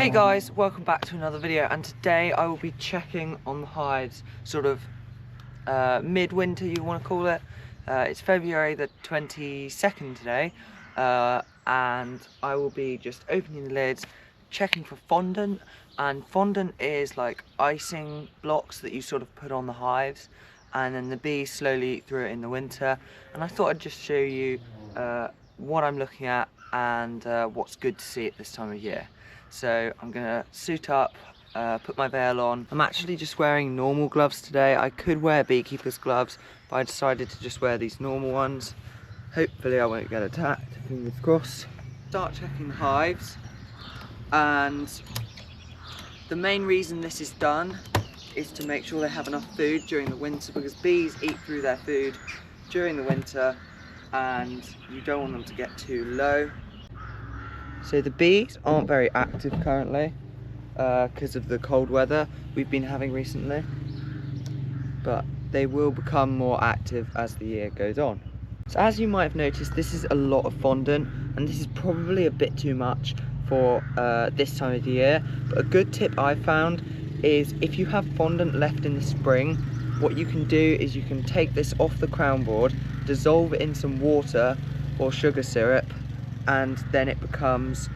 Hey guys, welcome back to another video, and today I will be checking on the hives, sort of mid-winter you want to call it. It's February the 22nd today, and I will be just opening the lids, checking for fondant, and fondant is like icing blocks that you sort of put on the hives, and then the bees slowly eat through it in the winter. And I thought I'd just show you what I'm looking at and what's good to see at this time of year. So I'm gonna suit up, put my veil on. I'm actually just wearing normal gloves today. I could wear beekeeper's gloves, but I decided to just wear these normal ones. Hopefully I won't get attacked, fingers crossed. Start checking the hives, and the main reason this is done is to make sure they have enough food during the winter, because bees eat through their food during the winter and you don't want them to get too low. So the bees aren't very active currently because of the cold weather we've been having recently, but they will become more active as the year goes on. So as you might have noticed, this is a lot of fondant, and this is probably a bit too much for this time of the year. But a good tip I found is, if you have fondant left in the spring, what you can do is you can take this off the crown board, dissolve it in some water or sugar syrup, and then it becomes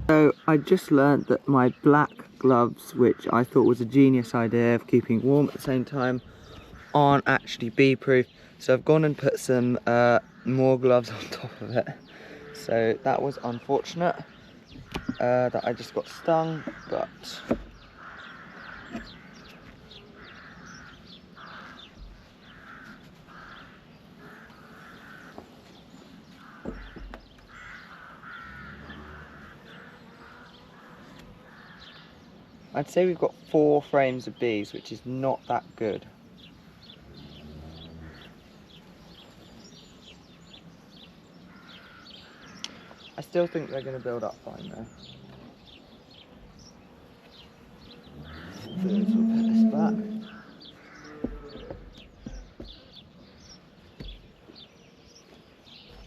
So I just learned that my black gloves, which I thought was a genius idea of keeping warm at the same time, aren't actually bee proof. So I've gone and put some more gloves on top of it. So that was unfortunate that I just got stung, but I'd say we've got 4 frames of bees, which is not that good. I still think they're going to build up fine though. So we'll put this back.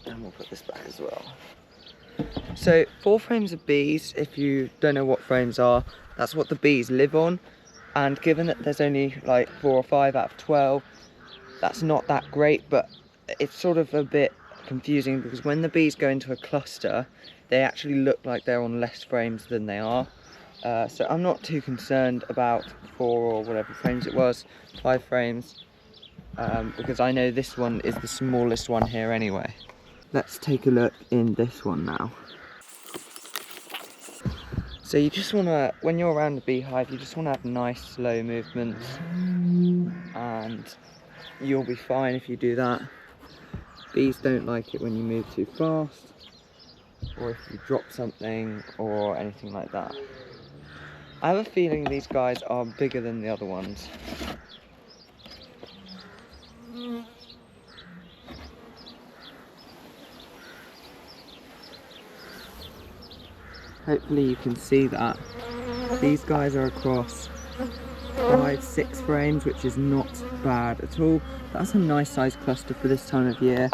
And we'll put this back as well. So 4 frames of bees, if you don't know what frames are, that's what the bees live on. And given that there's only like 4 or 5 out of 12, that's not that great, but it's sort of a bit confusing because when the bees go into a cluster, they actually look like they're on less frames than they are. So I'm not too concerned about 4 or whatever frames it was, 5 frames, because I know this one is the smallest one here anyway. Let's take a look in this one now. So you just want to, when you're around the beehive, you just want to have nice slow movements, and you'll be fine if you do that. Bees don't like it when you move too fast, or if you drop something or anything like that. I have a feeling these guys are bigger than the other ones. Hopefully you can see that. These guys are across 5, 6 frames, which is not bad at all. That's a nice sized cluster for this time of year,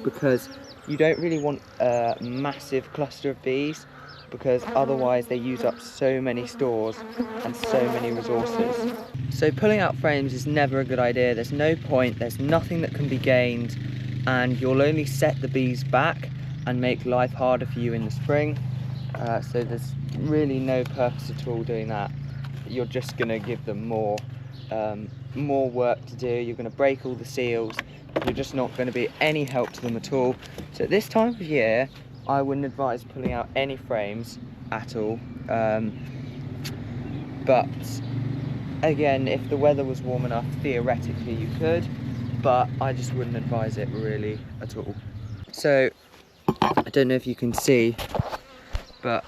because you don't really want a massive cluster of bees, because otherwise they use up so many stores and so many resources. So pulling out frames is never a good idea. There's no point, there's nothing that can be gained, and you'll only set the bees back and make life harder for you in the spring. So there's really no purpose at all doing that. You're just going to give them more work to do. You're going to break all the seals. You're just not going to be any help to them at all. So at this time of year, I wouldn't advise pulling out any frames at all. But again, if the weather was warm enough, theoretically you could, but I just wouldn't advise it really at all. So I don't know if you can see, but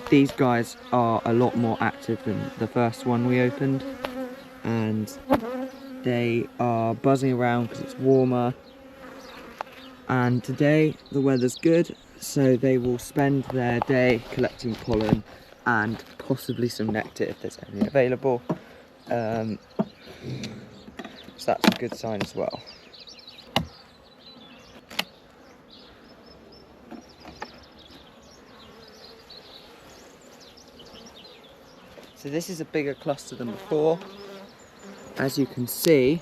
these guys are a lot more active than the first one we opened, and they are buzzing around because it's warmer, and today the weather's good, so they will spend their day collecting pollen and possibly some nectar if there's any available. So that's a good sign as well. So this is a bigger cluster than before. As you can see,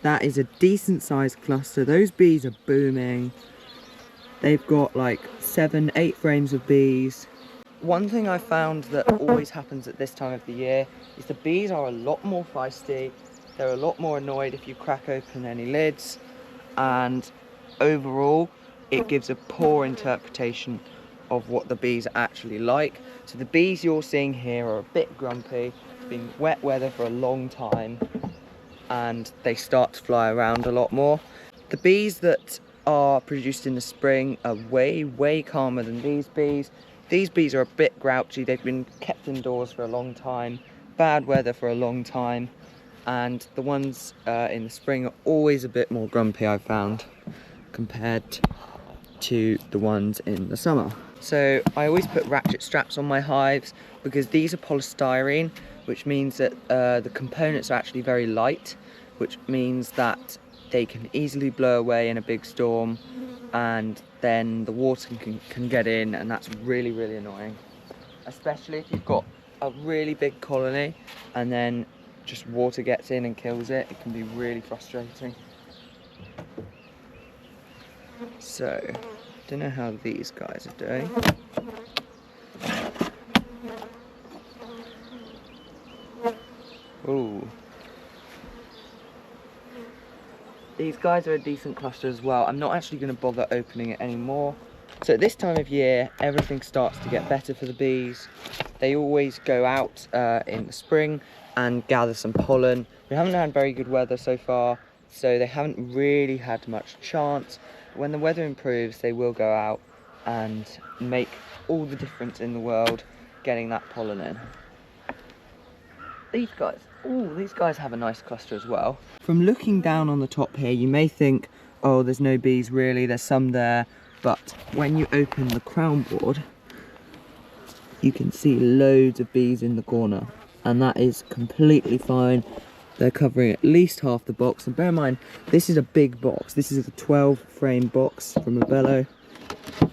that is a decent sized cluster. Those bees are booming. They've got like 7, 8 frames of bees. One thing I found that always happens at this time of the year is the bees are a lot more feisty. They're a lot more annoyed if you crack open any lids, and overall it gives a poor interpretation of what the bees are actually like. So the bees you're seeing here are a bit grumpy. It's been wet weather for a long time and they start to fly around a lot more. The bees that are produced in the spring are way calmer than these bees. These bees are a bit grouchy. They've been kept indoors for a long time, bad weather for a long time, and the ones in the spring are always a bit more grumpy, I found, compared to the ones in the summer. So I always put ratchet straps on my hives because these are polystyrene, which means that the components are actually very light, which means that they can easily blow away in a big storm, and then the water can get in, and that's really annoying, especially if you've got a really big colony and then just water gets in and kills it. It can be really frustrating. So don't know how these guys are doing. Ooh. These guys are a decent cluster as well. I'm not actually going to bother opening it anymore. So at this time of year, everything starts to get better for the bees. They always go out in the spring and gather some pollen. We haven't had very good weather so far, so they haven't really had much chance. But when the weather improves, they will go out and make all the difference in the world getting that pollen in. These guys have a nice cluster as well. From looking down on the top here, you may think, oh, there's no bees really, there's some there. But when you open the crown board, you can see loads of bees in the corner, and that is completely fine. They're covering at least half the box, and bear in mind, this is a big box. This is a 12 frame box from Labello,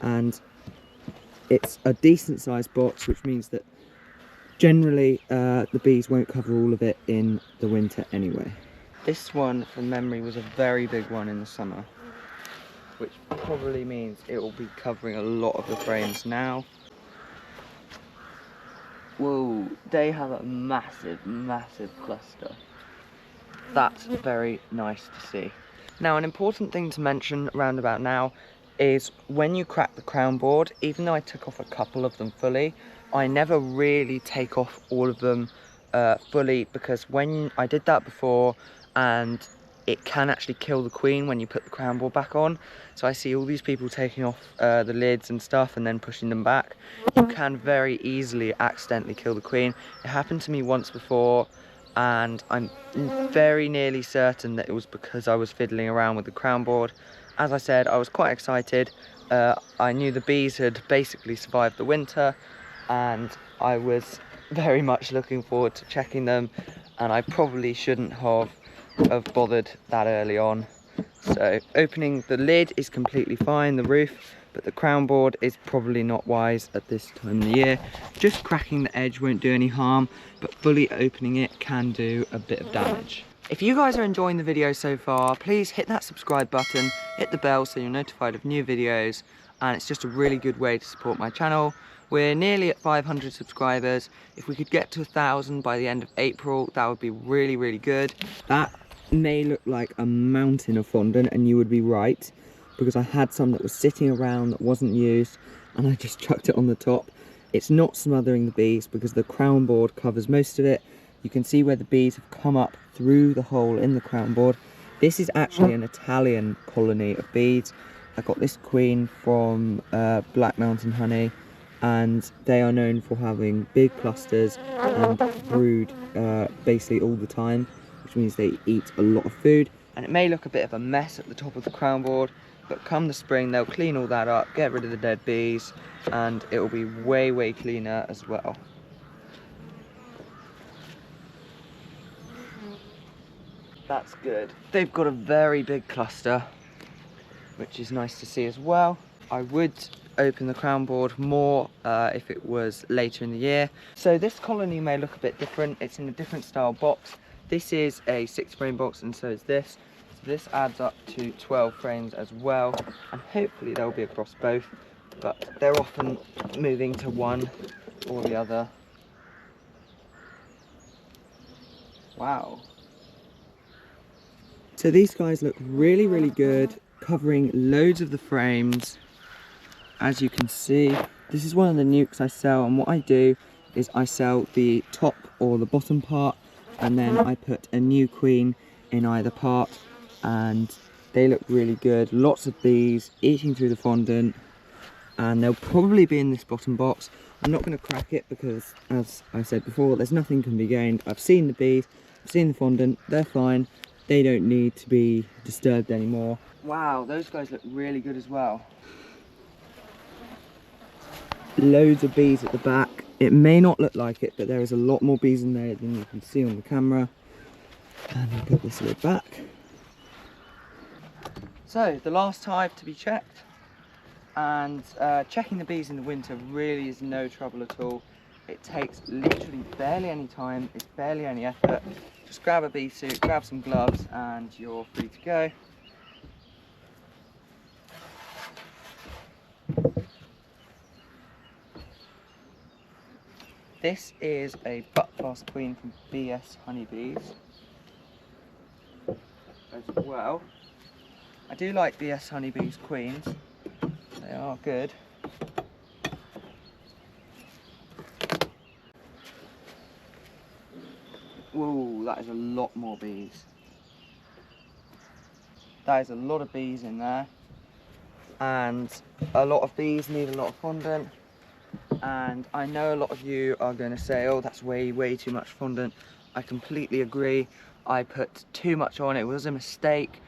and it's a decent sized box, which means that generally the bees won't cover all of it in the winter anyway. This one, from memory, was a very big one in the summer, which probably means it will be covering a lot of the frames now. Whoa, they have a massive cluster. That's very nice to see. Now, an important thing to mention around about now is when you crack the crown board, even though I took off a couple of them fully, I never really take off all of them fully, because when I did that before, and it can actually kill the queen when you put the crown board back on. So I see all these people taking off the lids and stuff and then pushing them back. You can very easily accidentally kill the queen. It happened to me once before, and I'm very nearly certain that it was because I was fiddling around with the crown board. As I said, I was quite excited. I knew the bees had basically survived the winter, and I was very much looking forward to checking them, and I probably shouldn't have bothered that early on. So opening the lid is completely fine, the roof, but the crown board is probably not wise at this time of the year. Just cracking the edge won't do any harm, but fully opening it can do a bit of damage. If you guys are enjoying the video so far, please hit that subscribe button, hit the bell so you're notified of new videos, and it's just a really good way to support my channel. We're nearly at 500 subscribers. If we could get to 1,000 by the end of April, that would be really good. That may look like a mountain of fondant, and you would be right, because I had some that was sitting around that wasn't used, and I just chucked it on the top. It's not smothering the bees because the crown board covers most of it. You can see where the bees have come up through the hole in the crown board. This is actually an Italian colony of bees. I got this queen from Black Mountain Honey, and they are known for having big clusters and brood basically all the time, which means they eat a lot of food. And it may look a bit of a mess at the top of the crown board, but come the spring they'll clean all that up, get rid of the dead bees, and it will be way cleaner as well. That's good. They've got a very big cluster, which is nice to see as well. I would open the crown board more if it was later in the year. So this colony may look a bit different. It's in a different style box. This is a 6-frame box, and so is this. So this adds up to 12 frames as well, and hopefully they'll be across both, but they're often moving to one or the other. Wow. So these guys look really, really good, covering loads of the frames. As you can see, this is one of the nukes I sell, and what I do is I sell the top or the bottom part, and then I put a new queen in either part, and they look really good. Lots of bees eating through the fondant, and they'll probably be in this bottom box. I'm not going to crack it because, as I said before, there's nothing can be gained. I've seen the bees, I've seen the fondant, they're fine. They don't need to be disturbed anymore. Wow, those guys look really good as well. Loads of bees at the back. It may not look like it, but there is a lot more bees in there than you can see on the camera. And I'll put this lid back. So the last hive to be checked, and checking the bees in the winter really is no trouble at all. It takes literally barely any time, it's barely any effort. Just grab a bee suit, grab some gloves, and you're free to go. This is a butt-fast queen from BS Honeybees as well. I do like BS Honeybees queens, they are good. Whoa, that is a lot more bees. That is a lot of bees in there, and a lot of bees need a lot of fondant. And I know a lot of you are going to say, oh, that's way too much fondant. I completely agree. I put too much on. It was a mistake.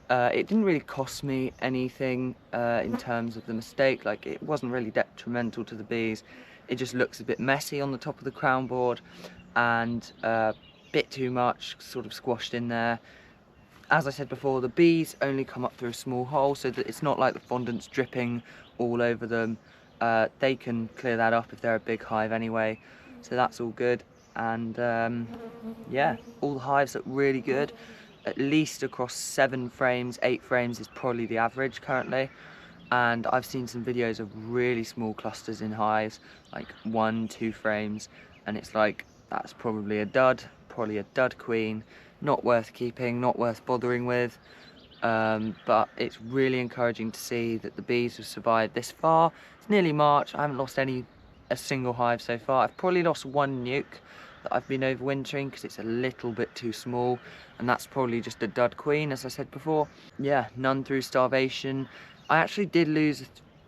It didn't really cost me anything in terms of the mistake. Like, it wasn't really detrimental to the bees. It just looks a bit messy on the top of the crown board, and a bit too much sort of squashed in there. As I said before, the bees only come up through a small hole, so that it's not like the fondant's dripping all over them. They can clear that up if they're a big hive anyway, so that's all good. And yeah, all the hives look really good. At least across 7 frames, 8 frames is probably the average currently. And I've seen some videos of really small clusters in hives, like 1-2 frames, and it's like, that's probably a dud queen, not worth keeping, not worth bothering with. But it's really encouraging to see that the bees have survived this far. It's nearly March. I haven't lost a single hive so far. I've probably lost 1 nuke that I've been overwintering because it's a little bit too small, and that's probably just a dud queen, as I said before. Yeah, none through starvation. I actually did lose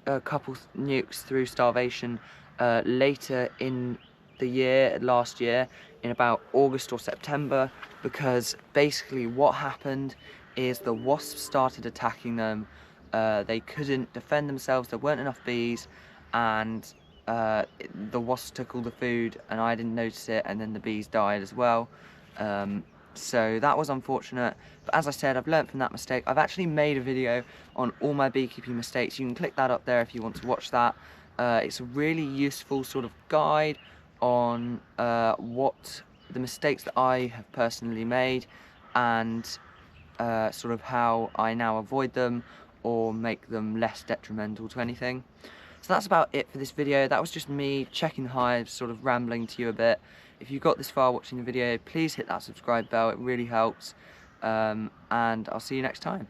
a couple nukes through starvation later in the year, last year, in about August or September, because basically what happened is the wasps started attacking them. They couldn't defend themselves, there weren't enough bees, and the wasps took all the food, and I didn't notice it, and then the bees died as well. So that was unfortunate, but as I said, I've learned from that mistake. I've actually made a video on all my beekeeping mistakes. You can click that up there if you want to watch that. It's a really useful sort of guide on what the mistakes that I have personally made, and sort of how I now avoid them or make them less detrimental to anything. So that's about it for this video. That was just me checking the hives, sort of rambling to you a bit. If you got this far watching the video, please hit that subscribe bell, it really helps. And I'll see you next time.